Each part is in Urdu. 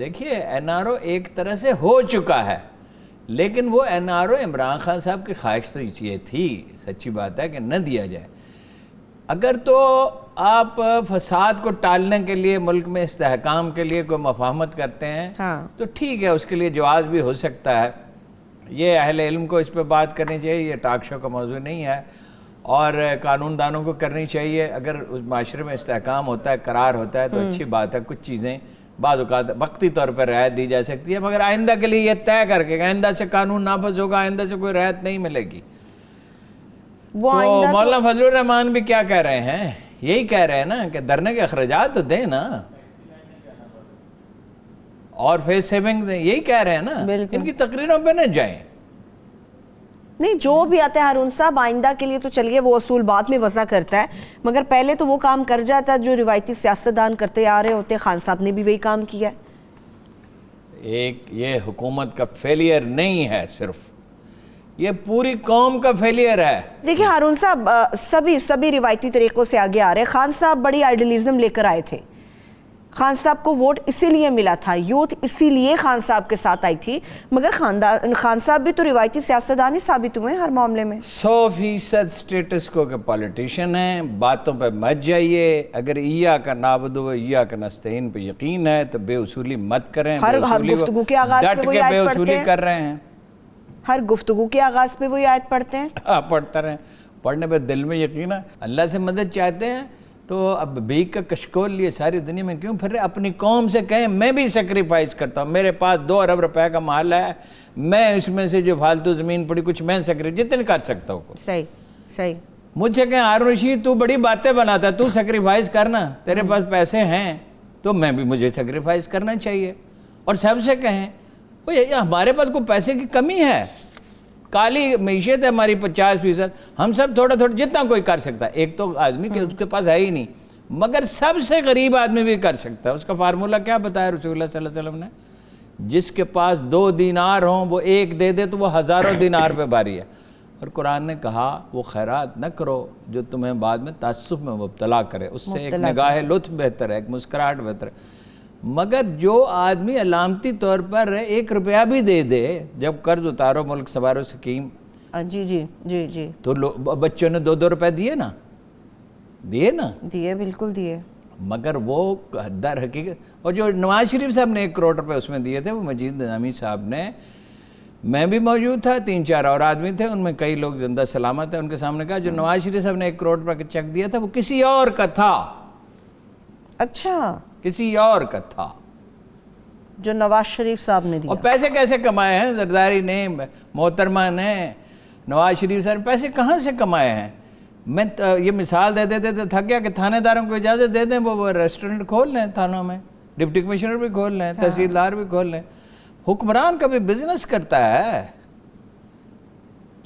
دیکھیے این آر او ایک طرح سے ہو چکا ہے، لیکن وہ N R O Imran Khan صاحب کی خواہش تو یہ تھی، سچی بات ہے کہ نہ دیا جائے۔ اگر تو آپ فساد کو ٹالنے کے لیے، ملک میں استحکام کے لیے کوئی مفاہمت کرتے ہیں تو ٹھیک ہے، اس کے لیے جواز بھی ہو سکتا ہے، یہ اہل علم کو اس پہ بات کرنی چاہیے، یہ ٹاک شو کا موضوع نہیں ہے، اور قانون دانوں کو کرنی چاہیے۔ اگر اس معاشرے میں استحکام ہوتا ہے، قرار ہوتا ہے تو اچھی بات ہے، کچھ چیزیں بعض اوقات وقتی طور پر رعایت دی جا سکتی ہے، مگر آئندہ کے لیے یہ طے کر کے آئندہ سے قانون نافذ ہوگا، آئندہ سے کوئی رعایت نہیں ملے گی۔ تو مولانا فضل الرحمان بھی کیا کہہ رہے ہیں؟ یہی کہہ رہے ہیں نا کہ دھرنے کے اخراجات تو دیں نا، اور فیس سیونگ دیں، یہی کہہ رہے ہیں نا، ان کی تقریروں پہ نہ جائیں۔ نہیں، جو بھی آتا ہے ہارون صاحب آئندہ کے لیے تو چلیے وہ اصول بعد میں وضع کرتا ہے، مگر پہلے تو وہ کام کر جاتا ہے جو روایتی سیاستدان کرتے آ رہے ہوتے ہیں۔ خان صاحب نے بھی وہی کام کیا ہے۔ یہ حکومت کا فیلئر نہیں ہے، صرف یہ پوری قوم کا فیلئر ہے۔ دیکھیں ہارون صاحب، سبھی روایتی طریقوں سے آگے آ رہے ہیں۔ خان صاحب بڑی آئیڈیلزم لے کر آئے تھے، خان صاحب کو ووٹ اسی لیے ملا تھا، یوتھ اسی لیے خان صاحب کے ساتھ آئی تھی، مگر خان صاحب بھی تو روایتی سیاستدان ہی ثابت ہوئے ہیں ہر معاملے میں۔ 100% سٹیٹس کو کے پولیٹیشین ہیں، باتوں پہ مت جائیے۔ اگر ایاک نعبد و ایاک نستعین پہ یقین ہے تو بے اصولی مت کریں۔ ہر گفتگو کے آغاز پہ وہی آیت پڑھتے ہیں، کر رہے ہیں، ہر گفتگو کے آغاز پہ وہی آیت پڑھتے ہیں۔ پڑھتے رہیں، پڑھنے پہ دل میں یقین ہے، اللہ سے مدد چاہتے ہیں تو اب بھیک کا کشکول لیے ساری دنیا میں کیوں پھر رہے؟ اپنی قوم سے کہیں میں بھی سیکریفائز کرتا ہوں، میرے پاس 2 ارب روپے کا مال ہے، میں اس میں سے جو فالتو زمین پڑی کچھ میں جتنے کر سکتا ہوں۔ صحیح۔ مجھ سے کہیں ہارون رشید تو بڑی باتیں بناتا ہے، تو سیکریفائز کرنا، تیرے پاس پیسے ہیں تو میں بھی مجھے سیکریفائز کرنا چاہیے۔ اور سب سے کہیں ہمارے پاس کوئی پیسے کی کمی ہے، کالی معیشت ہے ہماری 50%، ہم سب تھوڑا جتنا کوئی کر سکتا ہے۔ ایک تو آدمی کہ اس کے پاس ہے ہی نہیں، مگر سب سے غریب آدمی بھی کر سکتا ہے۔ اس کا فارمولہ کیا بتایا رسول اللہ صلی اللہ علیہ وسلم نے؟ جس کے پاس 2 دینار ہوں وہ 1 دے دے تو وہ ہزاروں دینار پہ باری ہے۔ اور قرآن نے کہا وہ خیرات نہ کرو جو تمہیں بعد میں تعصب میں مبتلا کرے، اس سے ایک نگاہ لطف بہتر ہے، ایک مسکراہٹ بہتر ہے۔ مگر جو آدمی علامتی طور پر 1 روپیہ بھی دے دے، جب قرض اتارو ملک سنوارو سکیم، جی تو بچوں نے 2 روپے دیے نا، بالکل دیے، مگر وہ در حقیقت۔ اور جو نواز شریف صاحب نے 1 کروڑ روپے اس میں دیے تھے، وہ مجید نظامی صاحب نے، میں بھی موجود تھا، 3-4 اور آدمی تھے، ان میں کئی لوگ زندہ سلامت ہیں، ان کے سامنے کہا جو نواز شریف صاحب نے 1 کروڑ روپے کا چیک دیا تھا وہ کسی اور کا تھا۔ اچھا، کسی اور کا تھا جو نواز شریف صاحب نے دیا۔ اور پیسے کیسے کمائے ہیں زرداری نے، محترمہ نے، نواز شریف صاحب نے پیسے کہاں سے کمائے ہیں؟ میں یہ مثال دے دیتے تھے، تھک گیا کہ تھانے داروں کو اجازت دے دیں وہ ریسٹورنٹ کھول لیں تھانوں میں، ڈپٹی کمشنر بھی کھول لیں، تحصیلدار بھی کھول لیں۔ حکمران کا بھی بزنس کرتا ہے۔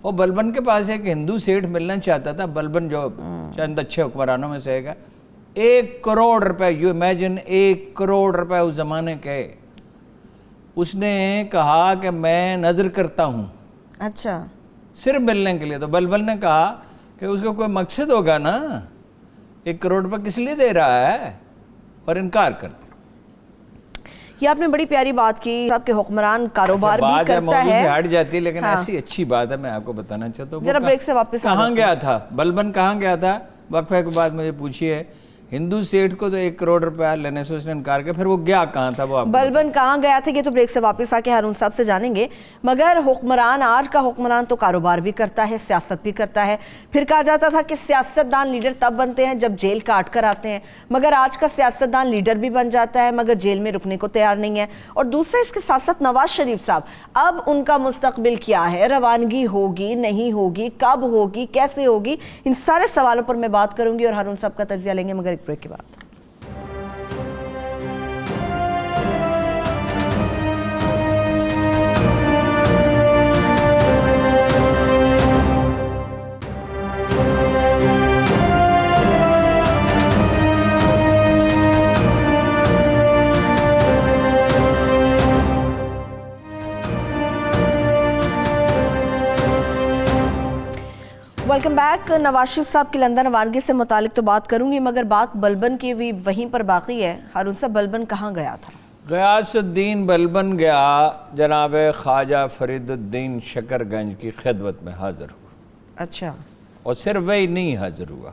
اور بلبن کے پاس ایک ہندو سیٹھ ملنا چاہتا تھا، بلبن جو چند اچھے حکمرانوں میں سے گا، 1 کروڑ روپے، یو امیجن 1 کروڑ روپے اس زمانے کے، اس نے کہا کہ میں نظر کرتا ہوں، اچھا، صرف ملنے کے لیے۔ تو بلبل نے کہا کہ اس کو کوئی مقصد ہوگا نا، 1 کروڑ روپے کس لیے دے رہا ہے، اور انکار کرتا۔ یہ آپ نے بڑی پیاری بات کی، آپ کے حکمران کاروبار بھی کرتا ہے، موضوع سے ہٹ جاتی ہے لیکن ایسی اچھی بات ہے، میں آپ کو بتانا چاہتا ہوں۔ ذرا بریک سے واپس کہاں گیا تھا بلبن، کہاں گیا تھا؟ وقفے کے بعد مجھے پوچھیے۔ ہندو سیٹھ کو تو 1 کروڑ روپے لینے سے اس نے انکار کیا، پھر وہ گیا کہاں تھا؟ وہ بلبن کہاں گیا تھا؟ یہ تو بریک سے واپس آ کے ہارون صاحب سے جانیں گے۔ مگر حکمران، آج کا حکمران تو کاروبار بھی کرتا ہے، سیاست بھی کرتا ہے۔ پھر کہا جاتا تھا کہ سیاستدان لیڈر تب بنتے ہیں جب جیل کاٹ کر آتے ہیں، مگر آج کا سیاستدان لیڈر بھی بن جاتا ہے مگر جیل میں رکنے کو تیار نہیں ہے۔ اور دوسرا اس کے ساتھ ساتھ نواز شریف صاحب، اب ان کا مستقبل کیا ہے؟ روانگی ہوگی نہیں ہوگی، کب ہوگی، کیسے ہوگی؟ ان سارے سوالوں پر میں بات کروں گی اور ہارون صاحب کا تجزیہ لیں گے، مگر ایک بریک کے بعد۔ Welcome back. نواز شریف صاحب کی لندن روانگی سے متعلق تو بات کروں گی، مگر بات بلبن کی بھی وہیں پر باقی ہے۔ ہارون صاحب، بلبن کہاں گیا تھا؟ غیاث الدین بلبن گیا جناب خواجہ فرید الدین شکر گنج کی خدمت میں حاضر ہوا. اچھا. اور صرف وہی نہیں حاضر ہوا,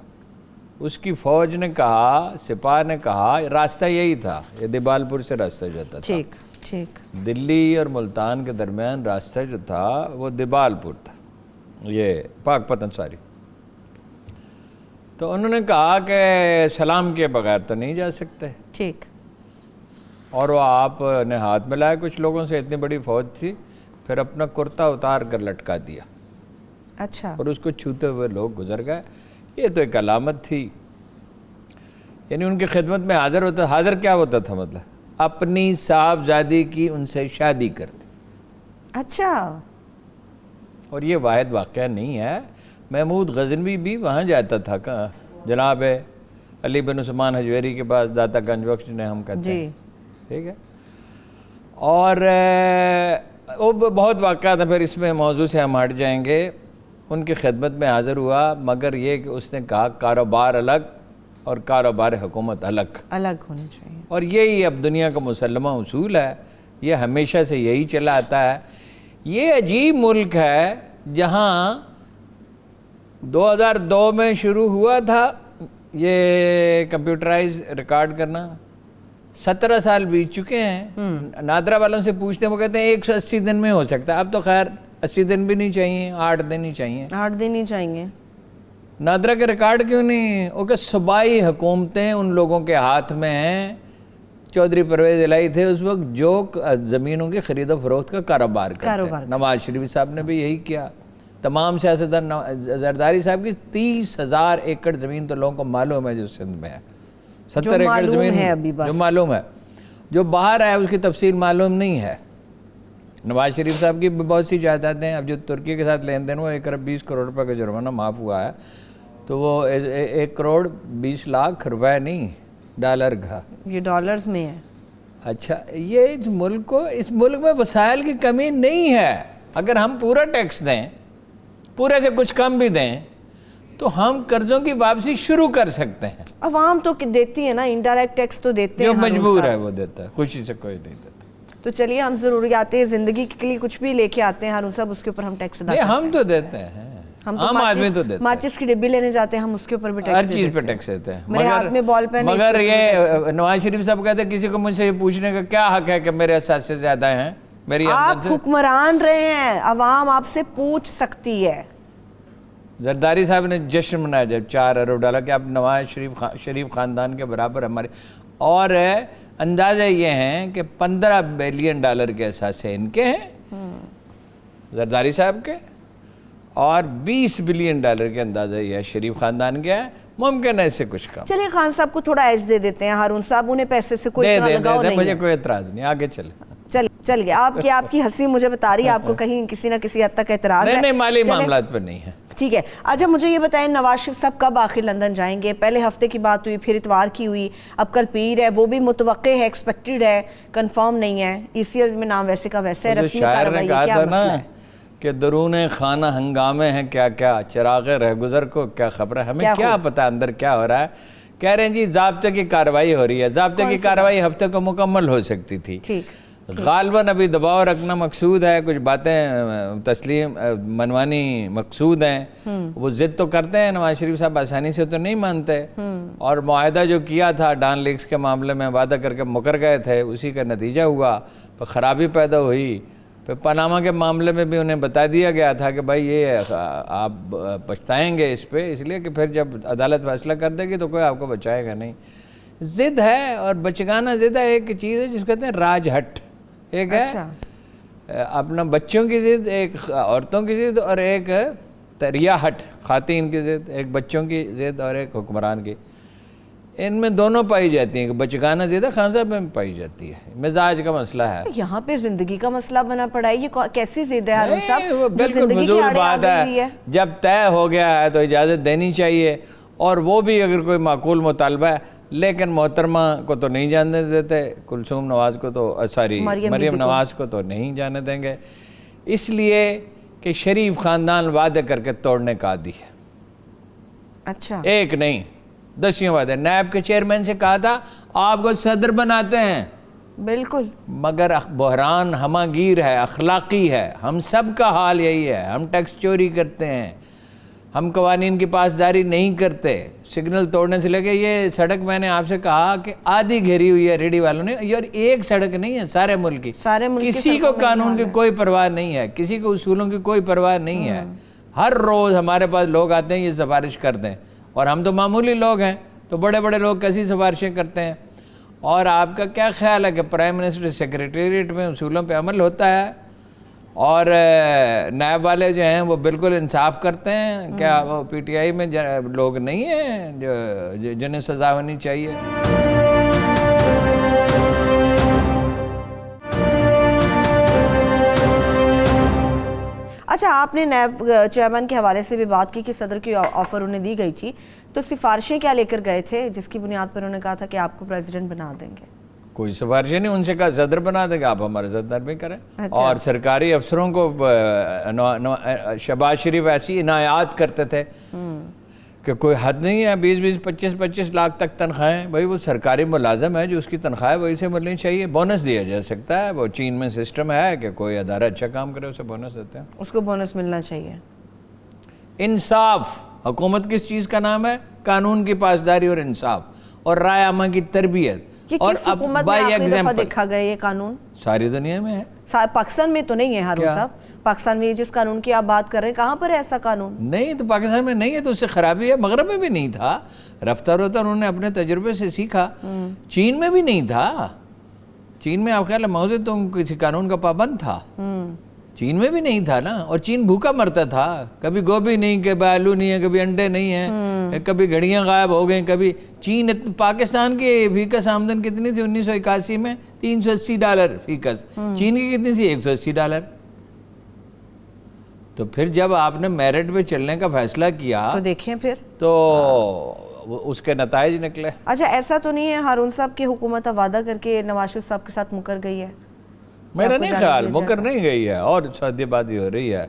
اس کی فوج نے کہا, سپاہ نے کہا, راستہ یہی تھا, یہ دیبال پور سے راستہ جاتا تھا. ٹھیک ٹھیک. دلی اور ملتان کے درمیان راستہ جو تھا وہ دیبال پور تھا, یہ پاک پتن ساری. تو انہوں نے کہا کہ سلام کے بغیر تو نہیں جا سکتے. ٹھیک. اور وہ آپ نے ہاتھ ملایا کچھ لوگوں سے, اتنی بڑی فوج تھی, پھر اپنا کرتا اتار کر لٹکا دیا. اچھا. اور اس کو چھوتے ہوئے لوگ گزر گئے. یہ تو ایک علامت تھی, یعنی ان کی خدمت میں حاضر ہوتا. حاضر کیا ہوتا تھا مطلب اپنی صاحبزادی کی ان سے شادی کرتے. اچھا. اور یہ واحد واقعہ نہیں ہے, محمود غزنوی بھی وہاں جاتا تھا, جناب علی بن عثمان حجویری کے پاس, داتا گنج بخش نے ہم کہتے ہیں. ٹھیک ہے. اور وہ بہت واقعات ہیں, پھر اس میں موضوع سے ہم ہٹ جائیں گے. ان کی خدمت میں حاضر ہوا, مگر یہ کہ اس نے کہا کاروبار الگ اور کاروبار حکومت الگ الگ ہونے چاہیے. اور یہی اب دنیا کا مسلمہ اصول ہے, یہ ہمیشہ سے یہی چلا آتا ہے. یہ عجیب ملک ہے جہاں 2002 میں شروع ہوا تھا یہ کمپیوٹرائز ریکارڈ کرنا, 17 سال بیت چکے ہیں. نادرا والوں سے پوچھتے ہیں, وہ کہتے ہیں 180 دن میں ہو سکتا ہے. اب تو خیر 80 دن بھی نہیں چاہیے, 8 دن ہی چاہیے. 8 دن ہی چاہیے. نادرا کے ریکارڈ کیوں نہیں؟ وہ کہ صوبائی حکومتیں ان لوگوں کے ہاتھ میں ہیں. چودھری پرویز الہی تھے اس وقت جو زمینوں کی خرید و فروخت کا کاروبار کرتے ہیں. نواز شریف صاحب نے بھی یہی کیا. تمام سیاستدان, زرداری صاحب کی 30,000 ایکڑ زمین تو لوگوں کو معلوم ہے جو سندھ میں ہے. 70 ایکڑ زمین جو معلوم ہے, جو باہر ہے اس کی تفصیل معلوم نہیں ہے. نواز شریف صاحب کی بہت سی جائیدادیں ہیں. اب جو ترکی کے ساتھ لین دین ہوا 1 ارب 20 کروڑ روپے کا جرمانہ معاف ہوا ہے, تو وہ 1 کروڑ 20 لاکھ روپے نہیں, ڈالر کا. یہ ڈالرز میں ہے. اچھا, یہ ملک کو, اس ملک میں وسائل کی کمی نہیں ہے. اگر ہم پورا ٹیکس دیں, پورے سے کچھ کم بھی دیں, تو ہم قرضوں کی واپسی شروع کر سکتے ہیں. عوام تو دیتی ہے نا, انڈائریکٹ ٹیکس تو دیتے ہیں, جو مجبور ہے وہ دیتا ہے, خوشی سے کوئی نہیں دیتا. تو چلیے ہم ضروریات زندگی کے لیے کچھ بھی لے کے آتے ہیں ہارون صاحب, اس کے اوپر ہم ٹیکس ادا کرتے ہیں. ہم تو دیتے ہیں, عام آدمی تو دیتے ہیں. ماچس کی ڈبی لینے جاتے ہیں ہم, اس کے اوپر بھی ہر چیز پہ ٹیکس دیتے ہیں. میرے ہاتھ میں بال پین, مگر یہ نواز شریف صاحب کہتے ہیں کسی کو مجھ سے یہ پوچھنے کا کیا حق ہے کہ میرے احساس سے زیادہ ہیں میری آمدن سے. آپ حکمران رہے ہیں, عوام آپ سے پوچھ سکتی ہے. زرداری صاحب نے جشن منایا جب 4 ارب ڈالا کہ آپ نواز شریف خاندان کے برابر ہمارے, اور اندازہ یہ ہیں کہ 15 بلین ڈالر کے اثاثے ان کے ہیں زرداری صاحب کے, اور 20 بلین ڈالر کے اندازہ یہ ہے شریف خاندان کے ہے. ممکن ہے اس سے کچھ کم. چلیے خان صاحب کو تھوڑا ایج دے دیتے ہیں, ہارون صاحب انہیں پیسے سے کوئی اتنا لگاؤ نہیں ہے. مجھے کوئی اعتراض نہیں, آگے چلیں. چل گیا. آپ کی ہنسی مجھے بتا رہی ہے آپ کو کہیں کسی نہ کسی حد تک اعتراض ہے. نہیں, مالی معاملات پر نہیں ہے. ٹھیک ہے. اچھا مجھے یہ بتائیں, نواز شریف صاحب کب آخر لندن جائیں گے؟ پہلے ہفتے کی بات ہوئی, پھر اتوار کی ہوئی, اب کل پیر ہے, وہ بھی متوقع ہے, ایکسپیکٹڈ ہے, کنفرم نہیں ہے. ECL میں نام ویسے کا ویسے ہے, رسمی کارروائی کیا مسئلہ ہے؟ کہ درون خانہ ہنگامے ہیں کیا کیا, چراغ رہگزر کو کیا خبر ہے, ہمیں کیا پتہ اندر کیا ہو رہا ہے. کہہ رہے ہیں جی ضابطے کی کارروائی ہو رہی ہے. ضابطے کی کارروائی ہفتے کو مکمل ہو سکتی تھی. غالباً ابھی دباؤ رکھنا مقصود ہے, کچھ باتیں تسلیم منوانی مقصود ہیں. وہ ضد تو کرتے ہیں, نواز شریف صاحب آسانی سے تو نہیں مانتے, اور معاہدہ جو کیا تھا ڈان لیکس کے معاملے میں وعدہ کر کے مکر گئے تھے, اسی کا نتیجہ ہوا. پھر خرابی پیدا ہوئی. پھر پاناما کے معاملے میں بھی انہیں بتا دیا گیا تھا کہ بھائی یہ آپ پچھتائیں گے اس پہ, اس لیے کہ پھر جب عدالت فیصلہ کر دے گی تو کوئی آپ کو بچائے گا نہیں. ضد ہے, اور بچگانا ضد ہے. ایک چیز ہے جس کو کہتے ہیں راج ہٹ. ایک ہے اپنا بچوں کی ضد, ایک عورتوں کی ضد, اور ایک تریا ہٹ خواتین کی ضد. ایک بچوں کی ضد اور ایک حکمران کی. ان میں دونوں پائی جاتی ہیں. کہ بچگانا ضد ہے خان صاحب میں پائی جاتی ہے, مزاج کا مسئلہ ہے. یہاں پہ زندگی کا مسئلہ بنا پڑا ہے. یہ کیسی ضد ہے ہارون صاحب؟ بالکل فضول بات ہے. جب طے ہو گیا ہے تو اجازت دینی چاہیے, اور وہ بھی اگر کوئی معقول مطالبہ ہے. لیکن محترمہ کو تو نہیں جانے دیتے, کلثوم نواز کو تو مریم نواز کو تو نہیں جانے دیں گے, اس لیے کہ شریف خاندان وعدے کر کے توڑنے کا عادی ہے. اچھا, ایک نہیں 10 وعدے. نیب کے چیئرمین سے کہا تھا آپ کو صدر بناتے ہیں, بالکل. مگر بحران ہماگیر ہے, اخلاقی ہے. ہم سب کا حال یہی ہے. ہم ٹیکس چوری کرتے ہیں, ہم قوانین کی پاسداری نہیں کرتے. سگنل توڑنے سے لے کے یہ سڑک, میں نے آپ سے کہا کہ آدھی گھیری ہوئی ہے ریڈی والوں نے, اور ایک سڑک نہیں ہے, سارے ملک کی. کسی کو قانون کی کوئی پرواہ نہیں ہے, کسی کو اصولوں کی کوئی پرواہ نہیں ہے. ہر روز ہمارے پاس لوگ آتے ہیں, یہ سفارش کرتے ہیں, اور ہم تو معمولی لوگ ہیں, تو بڑے بڑے لوگ کیسی سفارشیں کرتے ہیں. اور آپ کا کیا خیال ہے کہ پرائم منسٹر سیکریٹریٹ میں اصولوں پہ عمل ہوتا ہے, اور نائب والے جو ہیں وہ بالکل انصاف کرتے ہیں؟ کیا وہ پی ٹی آئی میں لوگ نہیں ہیں جنہیں سزا ہونی چاہیے؟ اچھا, آپ نے نیب چیئرمین کے حوالے سے بھی بات کی کہ صدر کی آفر انہیں دی گئی تھی, تو سفارشیں کیا لے کر گئے تھے جس کی بنیاد پر انہوں نے کہا تھا کہ آپ کو پریزیڈنٹ بنا دیں گے؟ کوئی سفارشیں نہیں, ان سے کہا صدر بنا دیں گے, آپ ہمارے صدر بھی کریں. اور سرکاری افسروں کو شہباز شریف ایسی عنایات کرتے تھے کہ کوئی حد نہیں ہے, 20-25 لاکھ تک تنخواہیں. بھائی وہ سرکاری ملازم ہے, جو اس کی تنخواہ وہی سے ملنی چاہیے. بونس دیا جا سکتا ہے, وہ چین میں سسٹم ہے کہ کوئی ادارہ اچھا کام کرے اسے بونس دیتے ہیں, اس کو بونس ملنا چاہیے. انصاف. حکومت کس چیز کا نام ہے؟ قانون کی پاسداری اور انصاف اور رائے عامہ کی تربیت. اور اب بائی ایگزامپل دیکھا گیا یہ قانون ساری دنیا میں ہے, پاکستان میں تو نہیں ہے ہارون صاحب. پاکستان میں جس قانون کی آپ بات کر رہے ہیں, کہاں پر ہے ایسا قانون؟ نہیں, تو پاکستان میں نہیں ہے, تو اس سے خرابی ہے. مغرب میں بھی نہیں تھا, رفتہ روتا انہوں نے اپنے تجربے سے سیکھا. چین میں بھی نہیں تھا. چین میں آپ خیال ہے موضوع تم کسی قانون کا پابند تھا؟ چین میں بھی نہیں تھا نا, اور چین بھوکا مرتا تھا. کبھی گوبھی نہیں, کبھی آلو نہیں ہے, کبھی انڈے نہیں ہیں, کبھی گھڑیاں غائب ہو گئیں. کبھی چین, پاکستان کی فیکس آمدن کتنی تھی 1981 میں؟ $380 فیکس. چین کی کتنی تھی؟ $180. تو پھر جب آپ نے میرٹ پہ چلنے کا فیصلہ کیا تو دیکھیں پھر تو اس کے نتائج نکلے. اچھا, ایسا تو نہیں ہے ہارون صاحب کی حکومت وعدہ کر کے نواز شریف صاحب کے ساتھ مکر گئی ہے؟ میرا نہیں خیال مکر نہیں گئی ہے, اور شادی بادی ہو رہی ہے.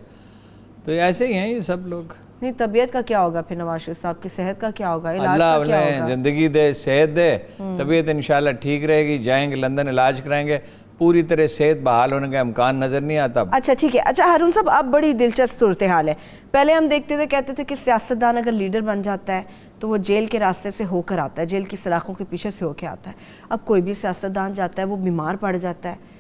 تو ایسے ہی ہیں یہ سب لوگ. نہیں, طبیعت کا کیا ہوگا پھر نواز شریف صاحب کی؟ صحت کا کیا ہوگا؟ علاج اللہ کا کیا ہوگا؟ انہیں زندگی دے, صحت دے, طبیعت انشاءاللہ ٹھیک رہے گی. جائیں گے لندن, علاج کرائیں گے. پوری طرح صحت بحال ہونے کا امکان نظر نہیں آتا. اچھا ٹھیک ہے. اچھا ہارون صاحب, اب بڑی دلچسپ صورتحال ہے. پہلے ہم دیکھتے تھے, کہتے تھے کہ سیاستدان اگر لیڈر بن جاتا ہے تو وہ جیل کے راستے سے ہو کر آتا ہے, جیل کی سلاخوں کے پیچھے سے ہو کے آتا ہے. اب کوئی بھی سیاستدان جاتا ہے, وہ بیمار پڑ جاتا ہے,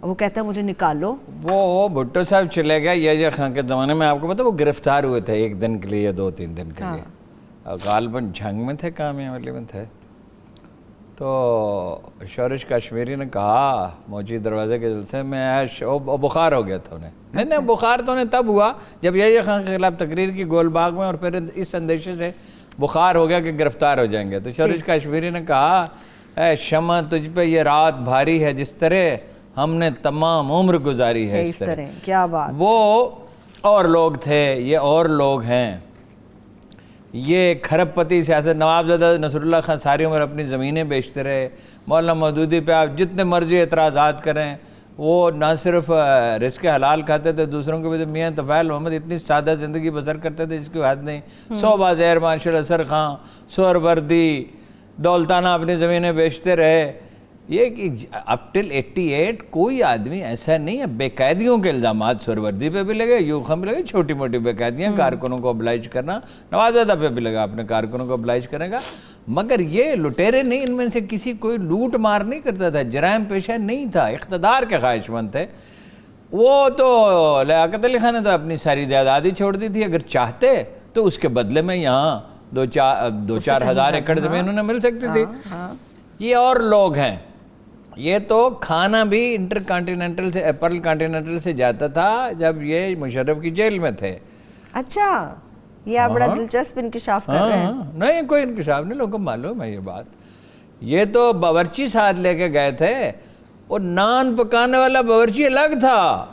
وہ کہتا ہے مجھے نکالو. وہ بھٹو صاحب چلے گئے یحییٰ خان کے زمانے میں, آپ کو پتا وہ گرفتار ہوئے تھے 1 دن کے لیے یا 2-3 دن کے لیے, غالباً جھنگ میں تھے, کامیابی میں تھے. تو شورش کشمیری نے کہا موچی دروازے کے جلسے میں, بخار ہو گیا تھا انہیں. نہیں, بخار تو انہیں تب ہوا جب یحییٰ خان کے خلاف تقریر کی گول باغ میں, اور پھر اس اندیشے سے بخار ہو گیا کہ گرفتار ہو جائیں گے. تو شورش کشمیری نے کہا, اے شمع تجھ پہ یہ رات بھاری ہے جس طرح ہم نے تمام عمر گزاری ہے اس طرح. کیا بات. وہ اور لوگ تھے, یہ اور لوگ ہیں. یہ کھرب پتی سیاست. نوابزادہ نصر اللہ خان ساری عمر اپنی زمینیں بیچتے رہے. مولانا مودودی پہ آپ جتنے مرضی اعتراضات کریں, وہ نہ صرف رزق حلال کھاتے تھے, دوسروں کو بھی. تو میاں طفیل محمد اتنی سادہ زندگی بسر کرتے تھے جس کی حد نہیں. صوبہ زہر مارشل اثر خان, سہروردی, دولتانہ اپنی زمینیں بیچتے رہے. یہ کہ اب ٹل 88 کوئی آدمی ایسا نہیں ہے. بے قیدیوں کے الزامات سہروردی پہ بھی لگے, یوخم پہ لگے, چھوٹی موٹی بے قیدیاں, کارکنوں کو oblige کرنا. نوازادہ پہ بھی لگا اپنے کارکنوں کو oblige کرنے کا. مگر یہ لٹیرے نہیں, ان میں سے کسی کوئی لوٹ مار نہیں کرتا تھا, جرائم پیشہ نہیں تھا, اقتدار کے خواہش مند تھے. وہ تو لیاقت علی خان نے تو اپنی ساری جائیداد چھوڑ دی تھی. اگر چاہتے تو اس کے بدلے میں یہاں 2-4 ہزار ایکڑ زمین انہیں مل سکتی تھی. یہ اور لوگ ہیں. یہ تو کھانا بھی انٹر کانٹیننٹل سے, پرل کانٹیننٹل سے جاتا تھا جب یہ مشرف کی جیل میں تھے. اچھا, یہ آپ بڑا دلچسپ انکشاف کر رہے ہیں. نہیں, کوئی انکشاف نہیں, لوگوں کو معلوم ہے یہ بات. یہ تو باورچی ساتھ لے کے گئے تھے, اور نان پکانے والا باورچی الگ تھا,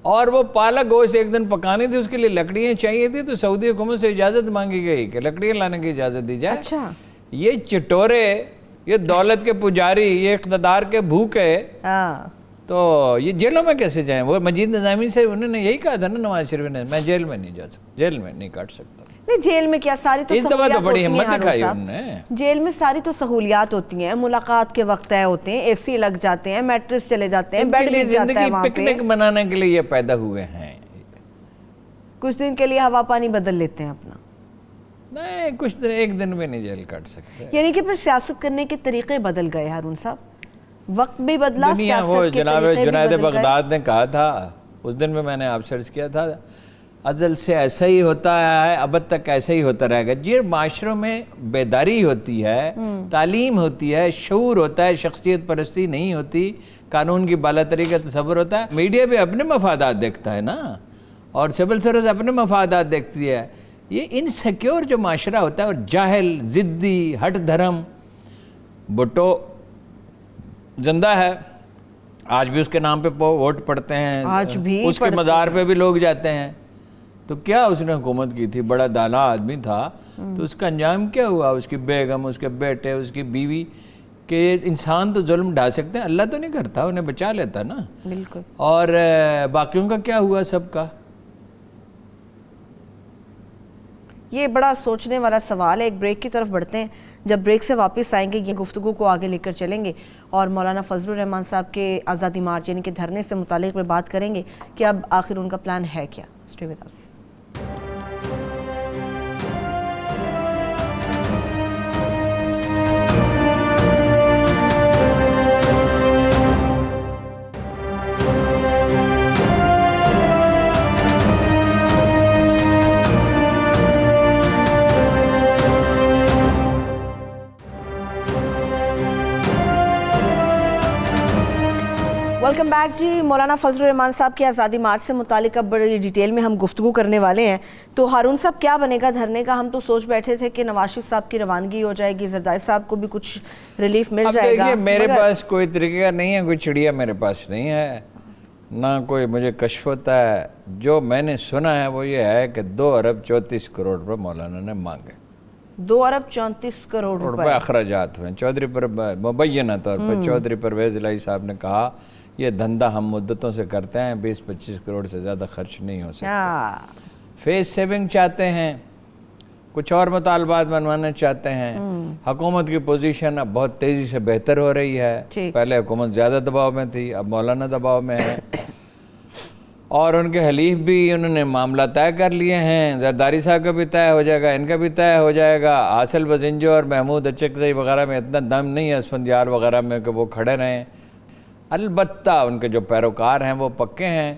اور وہ پالک گوشت ایک دن پکانی تھی, اس کے لیے لکڑیاں چاہیے تھی. تو سعودی حکومت سے اجازت مانگی گئی کہ لکڑیاں لانے کی اجازت دی جائے. اچھا, یہ چٹورے, یہ دولت کے پجاری, یہ اقتدار کے بھوکے, تو یہ جیلوں میں کیسے جائیں؟ وہ مجید نظامی سے انہوں نے یہی کہا تھا نا نواز شریف نے, میں جیل میں نہیں جا سکتا, جیل میں نہیں کاٹ سکتا. نہیں جیل میں کیا ساری تو اس دفعہ تو بڑی ہمت دکھائی انہوں نے. جیل میں ساری تو سہولیات ہوتی ہیں, ملاقات کے وقت طے ہوتے ہیں, اے سی لگ جاتے ہیں, میٹرس چلے جاتے ہیں, بیڈ مل جاتا ہے وہاں پہ. پکنک منانے کے لیے یہ پیدا ہوئے ہیں, کچھ دن کے لیے ہوا پانی بدل لیتے ہیں اپنا. نہیں کچھ دن, ایک دن میں نہیں جیل کاٹ سکتے. یعنی کہ پھر سیاست کرنے کے طریقے بدل گئے ہارون صاحب, وقت بھی بدلا, دنیا وہ سیاست کے جناب طریقے بھی جنید بدل گئے. بغداد نے کہا تھا, اس دن میں نے آپ سرچ کیا تھا, ازل سے ایسا ہی ہوتا ہے, اب تک ایسا ہی ہوتا رہے گا. جی معاشروں میں بیداری ہوتی ہے, تعلیم ہوتی ہے, شعور ہوتا ہے, شخصیت پرستی نہیں ہوتی, قانون کی بالاتری کا تصور ہوتا ہے. میڈیا بھی اپنے مفادات دیکھتا ہے نا, اور سول سروس اپنے مفادات دیکھتی ہے. یہ انسیکیور جو معاشرہ ہوتا ہے, اور جاہل, ضدی, ہٹ دھرم. بھٹو زندہ ہے, آج بھی اس کے نام پہ ووٹ پڑتے ہیں, آج بھی اس کے مزار پہ بھی لوگ جاتے ہیں. تو کیا اس نے حکومت کی تھی, بڑا دانا آدمی تھا, تو اس کا انجام کیا ہوا؟ اس کی بیگم, اس کے بیٹے, اس کی بیوی. کہ انسان تو ظلم ڈھا سکتے ہیں, اللہ تو نہیں کرتا, انہیں بچا لیتا نا. بالکل. اور باقیوں کا کیا ہوا سب کا؟ یہ بڑا سوچنے والا سوال ہے. ایک بریک کی طرف بڑھتے ہیں, جب بریک سے واپس آئیں گے یہ گفتگو کو آگے لے کر چلیں گے, اور مولانا فضل الرحمان صاحب کے آزادی مارچ یعنی کہ دھرنے سے متعلق میں بات کریں گے کہ اب آخر ان کا پلان ہے کیا. Stay with us. Welcome back ji. Maulana Fazl الرحمان صاحب کی آزادی مارچ سے متعلق اب بڑی ڈیٹیل میں ہم گفتگو کرنے والے ہیں. تو ہارون صاحب کیا بنے گا دھرنے کا؟ ہم تو سوچ بیٹھے تھے کہ نواز شریف صاحب کی روانگی ہو جائے گی, زرداری صاحب کو بھی کچھ ریلیف مل جائے گا. میرے پاس کوئی طریقہ نہیں ہے, کوئی چڑیا میرے پاس نہیں ہے, نہ کوئی مجھے کشف ہوتا ہے. جو میں نے سنا ہے وہ یہ ہے کہ 2 ارب 34 کروڑ روپے مولانا نے مانگے. 2 ارب 34 کروڑ روپے اخراجات ہوئے. چودھری پر مبینہ طور پر چودھری پرویز الہی صاحب نے کہا یہ دھندا ہم مدتوں سے کرتے ہیں, 20-25 کروڑ سے زیادہ خرچ نہیں ہو سکتا. فیس سیونگ چاہتے ہیں, کچھ اور مطالبات بنوانا چاہتے ہیں. حکومت کی پوزیشن اب بہت تیزی سے بہتر ہو رہی ہے. پہلے حکومت زیادہ دباؤ میں تھی, اب مولانا دباؤ میں ہے. اور ان کے حلیف بھی انہوں نے معاملہ طے کر لیے ہیں. زرداری صاحب کا بھی طے ہو جائے گا, ان کا بھی طے ہو جائے گا. حاصل بزنجو اور محمود اچکزئی وغیرہ میں اتنا دم نہیں ہے, اسفندیار وغیرہ میں, کہ وہ کھڑے رہیں. البتہ ان کے جو پیروکار ہیں وہ پکے ہیں.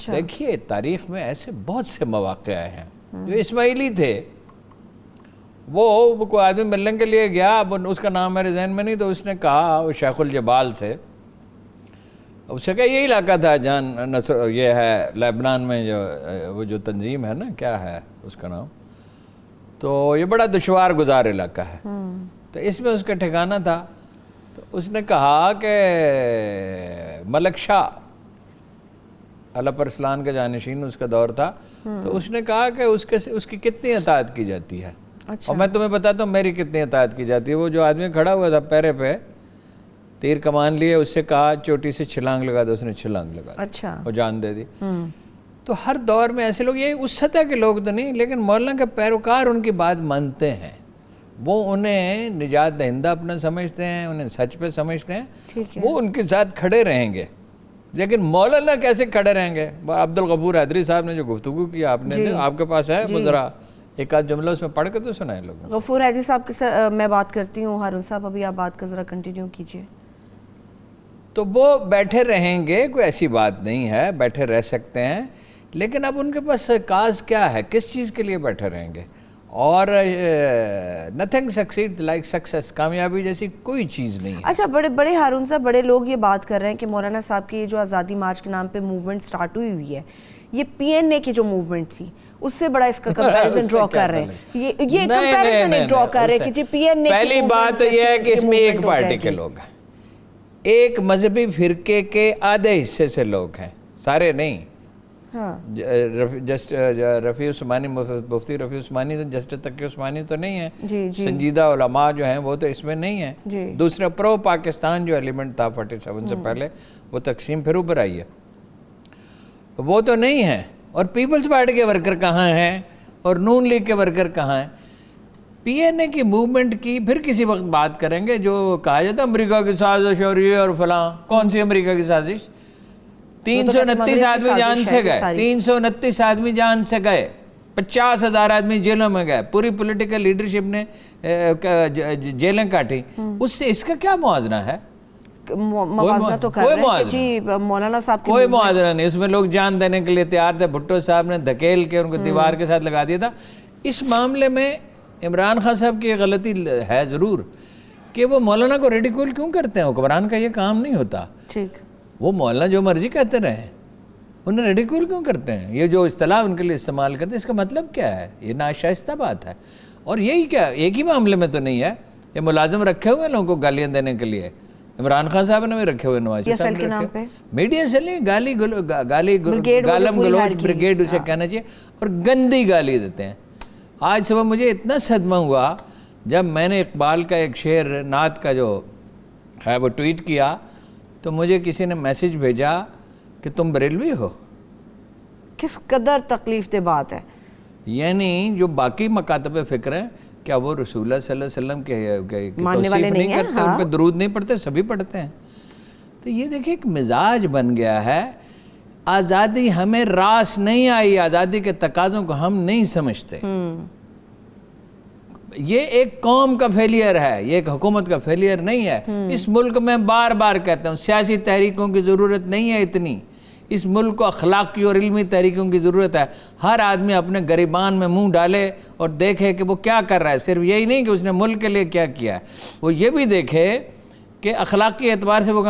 دیکھیے تاریخ میں ایسے بہت سے مواقع آئے ہیں جو اسماعیلی تھے. وہ کوئی آدمی ملنے کے لیے گیا, اب اس کا نام میرے ذہن میں نہیں, تو اس نے کہا وہ شیخ الجبال سے, اس سے کہا یہی علاقہ تھا جان نصر, یہ ہے لبنان میں جو وہ جو تنظیم ہے نا, کیا ہے اس کا نام, تو یہ بڑا دشوار گزار علاقہ ہے, تو اس میں اس کا ٹھکانہ تھا. تو اس نے کہا کہ ملک شاہ علپ ارسلان کا جانشین اس کا دور تھا, تو اس نے کہا کہ اس کی کتنی اطاعت کی جاتی ہے. اور میں تمہیں بتاتا ہوں میری کتنی اطاعت کی جاتی ہے. وہ جو آدمی کھڑا ہوا تھا پیرے پہ, تیر کمان لیے, اس سے کہا چوٹی سے چھلانگ لگا دو, اس نے چھلانگ لگا, وہ جان دے دی. تو ہر دور میں ایسے لوگ, یہ اس سطح کے لوگ تو نہیں, لیکن مولانا کے پیروکار ان کی بات مانتے ہیں. وہ انہیں نجات دہندہ اپنا سمجھتے ہیں, انہیں سچ پہ سمجھتے ہیں, وہ ان کے ساتھ کھڑے رہیں گے. لیکن مولانا کیسے کھڑے رہیں گے؟ عبدالغفور حیدری صاحب نے جو گفتگو کی, آپ نے آپ کے پاس ہے, وہ ذرا ایک آدھ جملہ اس میں پڑھ کے تو سنائے لوگ. غفور حیدری صاحب کے ساتھ میں بات کرتی ہوں. ہارون صاحب ابھی آپ بات کا ذرا کنٹینیو کیجئے. تو وہ بیٹھے رہیں گے, کوئی ایسی بات نہیں ہے, بیٹھے رہ سکتے ہیں, لیکن اب ان کے پاس کاز کیا ہے, کس چیز کے لیے بیٹھے رہیں گے؟ اور نتھنگ سکسیڈ لائک سکسیس, کامیابی جیسی کوئی چیز نہیں ہے. اچھا, بڑے ہارون صاحب, بڑے لوگ یہ بات کر رہے ہیں کہ مولانا صاحب کی جو آزادی مارچ کے نام پہ موومنٹ سٹارٹ ہوئی ہے, یہ پی این اے کی جو موومنٹ تھی اس سے بڑا اس کا کمپیریزن ڈرا کر رہے ہیں. یہ کمپیریزن ایک ڈرا کر رہے ہیں کہ جی پی این اے. پہلی بات تو یہ ہے کہ اس میں ایک پارٹی کے لوگ ہیں, ایک مذہبی فرقے کے آدھے حصے سے لوگ ہیں, سارے نہیں. رفیع عثمانی, مفتی رفیع عثمانی تو جسٹس تقی عثمانی تو نہیں ہے, سنجیدہ علماء جو ہیں وہ تو اس میں نہیں ہیں. دوسرا پرو پاکستان جو ایلیمنٹ تھا 47 سے پہلے, وہ تقسیم پھر اوپر آئی ہے, وہ تو نہیں ہے. اور پیپلز پارٹی کے ورکر کہاں ہیں؟ اور نون لیگ کے ورکر کہاں ہیں؟ پی این اے کی موومنٹ کی پھر کسی وقت بات کریں گے. جو کہا جاتا ہے امریکہ کی سازش اور یہ اور فلاں، کون سی امریکہ کی سازش؟ 329 آدمی جان سے گئے، 329 آدمی جان سے گئے، 50,000 آدمی جیلوں میں گئے، پوری پولیٹیکل لیڈرشپ نے جیلیں کاٹی. اس سے اس کا کیا موازنہ ہے؟ موازنہ تو کر رہے ہیں کہ جی مولانا صاحب کوئی موازنہ نہیں. اس میں لوگ جان دینے کے لیے تیار تھے. بھٹو صاحب نے دھکیل کے ان کو دیوار کے ساتھ لگا دیا تھا. اس معاملے میں عمران خان صاحب کی غلطی ہے ضرور کہ وہ مولانا کو ریڈیکول کیوں کرتے ہیں. حکمران کا یہ کام نہیں ہوتا. ٹھیک، وہ مولانا جو مرضی کہتے رہے، انہیں ریڈیکول کیوں کرتے ہیں؟ یہ جو اصطلاح ان کے لیے استعمال کرتے ہیں، اس کا مطلب کیا ہے؟ یہ ناشائستہ بات ہے. اور یہی کیا ایک ہی معاملے میں تو نہیں ہے. یہ ملازم رکھے ہوئے لوگوں کو گالیاں دینے کے لیے. عمران خان صاحب نے بھی رکھے ہوئے، نواز شریف صاحب نے رکھے. میڈیا سے نہیں، گالی گالم گلوچ بریگیڈ اسے کہنا چاہیے، اور گندی گالی دیتے ہیں. آج صبح مجھے اتنا صدمہ ہوا جب میں نے اقبال کا ایک شعر نعت کا جو ہے وہ ٹویٹ کیا، تو مجھے کسی نے میسج بھیجا کہ تم بریلوی ہو. کس قدر تکلیف دہ بات ہے. یعنی جو باقی مکاتب فکر ہیں، کیا وہ رسول اللہ صلی اللہ علیہ وسلم کے توصیف نہیں کرتے، ان پہ درود نہیں پڑھتے؟ سبھی پڑھتے ہیں. تو یہ دیکھیں ایک مزاج بن گیا ہے. آزادی ہمیں راس نہیں آئی، آزادی کے تقاضوں کو ہم نہیں سمجھتے. یہ ایک قوم کا فیلئر ہے، یہ ایک حکومت کا فیلئر نہیں ہے. اس ملک میں بار بار کہتا ہوں سیاسی تحریکوں کی ضرورت نہیں ہے اتنی. اس ملک کو اخلاقی اور علمی تحریکوں کی ضرورت ہے. ہر آدمی اپنے گریبان میں منہ ڈالے اور دیکھے کہ وہ کیا کر رہا ہے. صرف یہی نہیں کہ اس نے ملک کے لیے کیا کیا ہے، وہ یہ بھی دیکھے کہ اخلاقی اعتبار سے وہ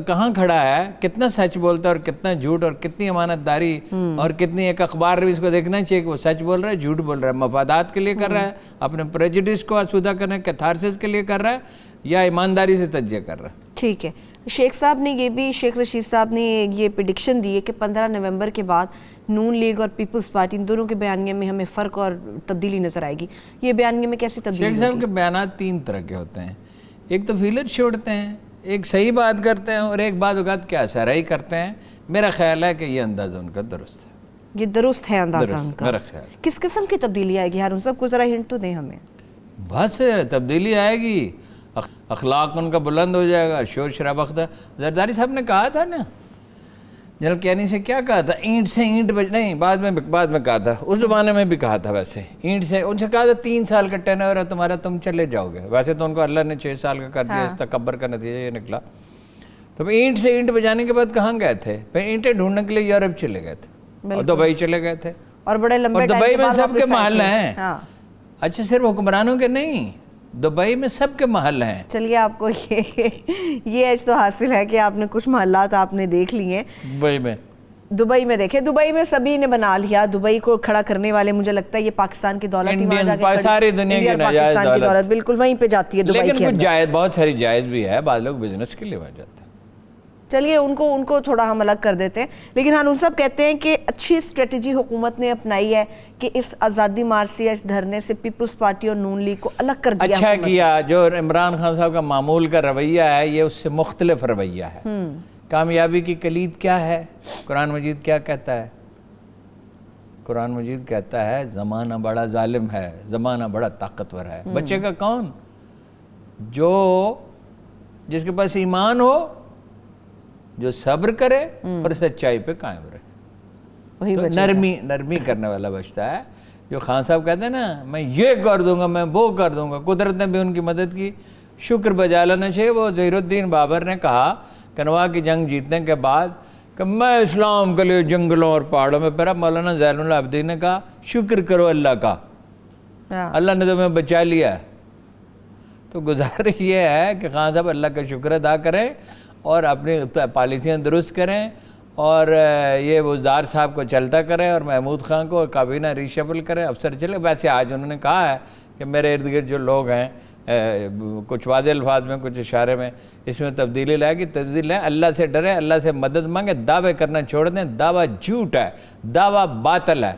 کہاں کھڑا ہے، کتنا سچ بولتا ہے اور کتنا جھوٹ، اور کتنی امانت داری، اور کتنی. ایک اخبار بھی اس کو دیکھنا چاہیے کہ وہ سچ بول رہا ہے، جھوٹ بول رہا ہے، مفادات کے لیے کر رہا ہے، اپنے پریجڈس کو آسودہ کرنے کیتھارسس کے لیے کر رہا ہے، یا ایمانداری سے تجزیہ کر رہا ہے. ٹھیک ہے. شیخ صاحب نے یہ بھی، شیخ رشید صاحب نے یہ پریڈکشن دی ہے کہ 15 نومبر کے بعد نون لیگ اور پیپلز پارٹی، ان دونوں کے بیانیے میں ہمیں فرق اور تبدیلی نظر آئے گی. یہ بیانیے میں کیسی تبدیلی؟ شیخ صاحب کے بیانات 3 طرح کے ہوتے ہیں. ایک تو فیلر چھوڑتے ہیں، ایک صحیح بات کرتے ہیں، اور ایک بعض اوقات کیا سرائی کرتے ہیں. میرا خیال ہے کہ یہ اندازہ ان کا درست ہے. یہ درست ہے اندازہ ان کا. میرا خیال کس قسم کی تبدیلی آئے گی؟ ہارون صاحب کو ذرا ہنٹ تو دیں ہمیں. بس تبدیلی آئے گی، اخلاق ان کا بلند ہو جائے گا، شور شرابہ. زرداری صاحب نے کہا تھا نا، جنرل کیانی سے کیا کہا تھا؟ اینٹ سے اینٹ نہیں، بعد میں کہا تھا، اس زمانے میں بھی کہا تھا. ویسے اینٹ سے ان سے کہا تھا 3 سال کا ٹینور ہے تمہارا، تم چلے جاؤ گے. ویسے تو ان کو اللہ نے 6 سال کا کر دیا. اس تکبر کا نتیجہ یہ نکلا. تو اینٹ سے اینٹ بجانے کے بعد کہاں گئے تھے؟ پھر اینٹیں ڈھونڈنے کے لیے یورپ چلے گئے تھے اور دبئی چلے گئے تھے. اور بڑے لمبے دبئی میں سب کے محل ہیں. اچھا صرف حکمرانوں کے نہیں، دبئی میں سب کے محل ہیں. چلیے آپ کو یہ ایج تو حاصل ہے کہ آپ نے کچھ محلات آپ نے دیکھ لیے ہیں. دبئی میں دیکھیں، دبئی میں سبھی نے بنا لیا. دبئی کو کھڑا کرنے والے مجھے لگتا ہے یہ پاکستان کی دولت ہی وہاں جا کے ساری دنیا کی ناجائز دولت بالکل وہیں پہ جاتی ہے دبئی کے اندر. بہت ساری جائز بھی ہے، بعض لوگ بزنس کے لیے وہاں جاتے ہیں. چلیے ان کو تھوڑا ہم الگ کر دیتے ہیں. لیکن ہارون صاحب کہتے ہیں کہ اچھی اسٹریٹجی حکومت نے اپنائی ہے کہ اس آزادی مارچ سے، اس دھرنے سے پیپلز پارٹی اور نون لیگ کو الگ کر دیا. اچھا کیا. جو عمران خان صاحب کا معمول کا رویہ ہے، یہ اس سے مختلف رویہ ہے. کامیابی کی کلید کیا ہے؟ قرآن مجید کیا کہتا ہے؟ قرآن مجید کہتا ہے زمانہ بڑا ظالم ہے، زمانہ بڑا طاقتور ہے. بچے کا کون؟ جس کے پاس ایمان ہو، جو صبر کرے اور سچائی پہ قائم رہے. نرمی کرنے والا بچتا ہے. جو خان صاحب کہتے ہیں نا میں یہ کر دوں گا، میں وہ کر دوں گا. قدرت نے بھی ان کی مدد کی، شکر بجا لینا چاہیے. وہ ظہیر الدین بابر نے کہا کنوا کی جنگ جیتنے کے بعد کہ میں اسلام کے لیے جنگلوں اور پہاڑوں میں پھرا. مولانا زین العابدین نے کہا شکر کرو اللہ کا، اللہ نے تمہیں بچا لیا. تو گزارش یہ ہے کہ خان صاحب اللہ کا شکر ادا کریں اور اپنی پالیسیاں درست کریں، اور یہ وزار صاحب کو چلتا کریں، اور محمود خان کو کابینہ ریشفل کریں، افسر چلے. ویسے آج انہوں نے کہا ہے کہ میرے ارد گرد جو لوگ ہیں، کچھ واضح الفاظ میں کچھ اشارے میں، اس میں تبدیلی لائے گی. تبدیلی لائیں، اللہ سے ڈریں، اللہ سے مدد مانگیں، دعوے کرنا چھوڑ دیں. دعویٰ جھوٹ ہے، دعویٰ باطل ہے.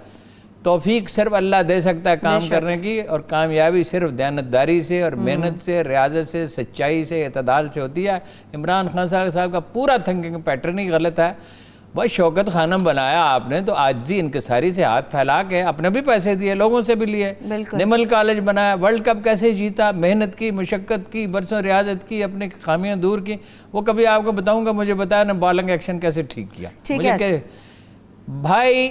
توفیق صرف اللہ دے سکتا ہے کام کرنے کی، اور کامیابی صرف دیانتداری سے اور محنت سے، ریاضت سے، سچائی سے، اعتدال سے ہوتی ہے. عمران خان صاحب کا پورا تھنکنگ پیٹرن ہی غلط ہے. بھائی شوکت خانم بنایا آپ نے تو عاجزی انکساری سے ہاتھ پھیلا کے اپنے بھی پیسے دیے، لوگوں سے بھی لیے، نمل کالج بنایا، ورلڈ کپ کیسے جیتا، محنت کی، مشقت کی، برسوں ریاضت کی، اپنے خامیاں دور کی، وہ کبھی آپ کو بتاؤں گا، مجھے بتایا نا بالنگ ایکشن کیسے ٹھیک کیا. مجھے کہ بھائی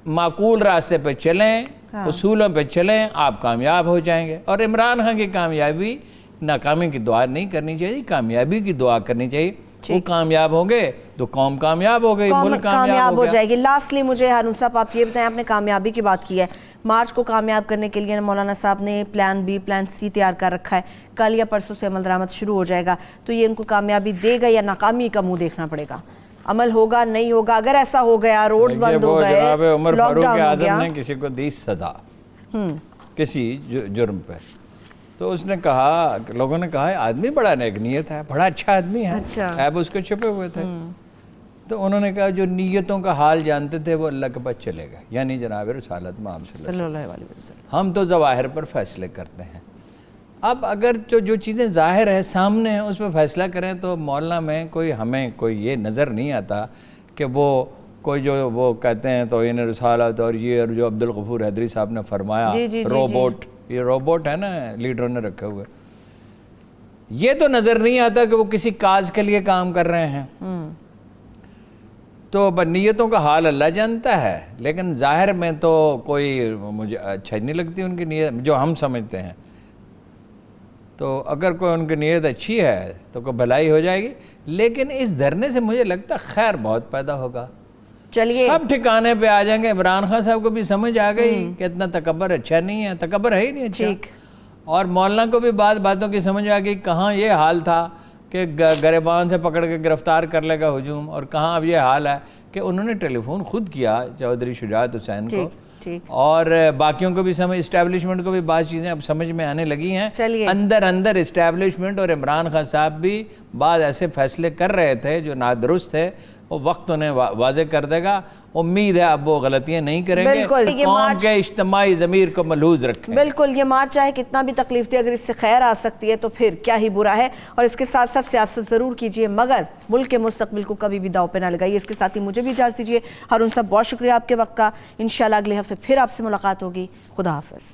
معقول راستے پہ چلیں، اصولوں پہ چلیں، آپ کامیاب ہو جائیں گے. اور عمران خان کی کامیابی، ناکامی کی دعا نہیں کرنی چاہیے، کامیابی کی دعا کرنی چاہیے. وہ کامیاب ہوں گے تو قوم کامیاب ہو گئی، ملک کامیاب ہو جائے گی. لاسٹلی مجھے ہارون صاحب آپ یہ بتائیں، آپ نے کامیابی کی بات کی ہے، مارچ کو کامیاب کرنے کے لیے مولانا صاحب نے پلان بی پلان سی تیار کر رکھا ہے، کل یا پرسوں سے عمل درآمد شروع ہو جائے گا، تو یہ ان کو کامیابی دے گا یا ناکامی کا منہ دیکھنا پڑے گا؟ عمل ہوگا نہیں ہوگا؟ اگر ایسا ہو گیا، روڈز بند ہو گئے، جناب عمر لاک فاروق ڈاؤن ہو اعظم گیا، نے کسی کو دی سزا کسی جرم پہ، تو اس نے کہا، لوگوں نے کہا آدمی بڑا نیک نیت ہے، بڑا اچھا آدمی ہے، عیب اس کو چھپے ہوئے تھے. تو انہوں نے کہا جو نیتوں کا حال جانتے تھے وہ اللہ کے پاس چلے گئے، یعنی جناب رسالت مآب صلی اللہ علیہ وسلم. ہم تو ظواہر پر فیصلے کرتے ہیں. اب اگر جو چیزیں ظاہر ہیں سامنے ہیں اس پہ فیصلہ کریں تو مولانا میں ہمیں کوئی یہ نظر نہیں آتا کہ وہ کوئی جو وہ کہتے ہیں توہین رسالت اور یہ، اور جو عبدالغفور حیدری صاحب نے فرمایا روبوٹ، یہ روبوٹ ہے نا لیڈروں نے رکھے ہوئے، یہ تو نظر نہیں آتا کہ وہ کسی کاز کے لیے کام کر رہے ہیں. تو نیتوں کا حال اللہ جانتا ہے، لیکن ظاہر میں تو کوئی مجھے اچھا نہیں لگتی ان کی نیت جو ہم سمجھتے ہیں. تو اگر کوئی ان کی نیت اچھی ہے تو کوئی بھلائی ہو جائے گی، لیکن اس دھرنے سے مجھے لگتا خیر بہت پیدا ہوگا. چلیے سب ٹھکانے پہ آ جائیں گے. عمران خان صاحب کو بھی سمجھ آ گئی کہ اتنا تکبر اچھا نہیں ہے، تکبر ہے ہی نہیں اچھا. اور مولانا کو بھی باتوں کی سمجھ آ گئی، کہاں یہ حال تھا کہ گریبان سے پکڑ کے گرفتار کر لے گا ہجوم، اور کہاں اب یہ حال ہے کہ انہوں نے ٹیلی فون خود کیا چودھری شجاعت حسین کو، اور باقیوں کو بھی اسٹیبلشمنٹ کو بھی بعض چیزیں اب سمجھ میں آنے لگی ہیں. اندر اسٹیبلشمنٹ اور عمران خان صاحب بھی بعض ایسے فیصلے کر رہے تھے جو نادرست تھے، وہ وقت انہیں واضح کر دے گا. امید ہے اب وہ غلطیاں نہیں کریں گے، قوم کے اجتماعی ضمیر کو ملحوظ رکھیں. بالکل، یہ مارچ چاہے کتنا بھی تکلیف دے، اگر اس سے خیر آ سکتی ہے تو پھر کیا ہی برا ہے. اور اس کے ساتھ ساتھ سیاست ضرور کیجئے، مگر ملک کے مستقبل کو کبھی بھی داؤ پہ نہ لگائیے. اس کے ساتھ ہی مجھے بھی اجازت دیجیے. ہارون صاحب بہت شکریہ آپ کے وقت کا. انشاءاللہ اگلے ہفتے پھر آپ سے ملاقات ہوگی. خدا حافظ.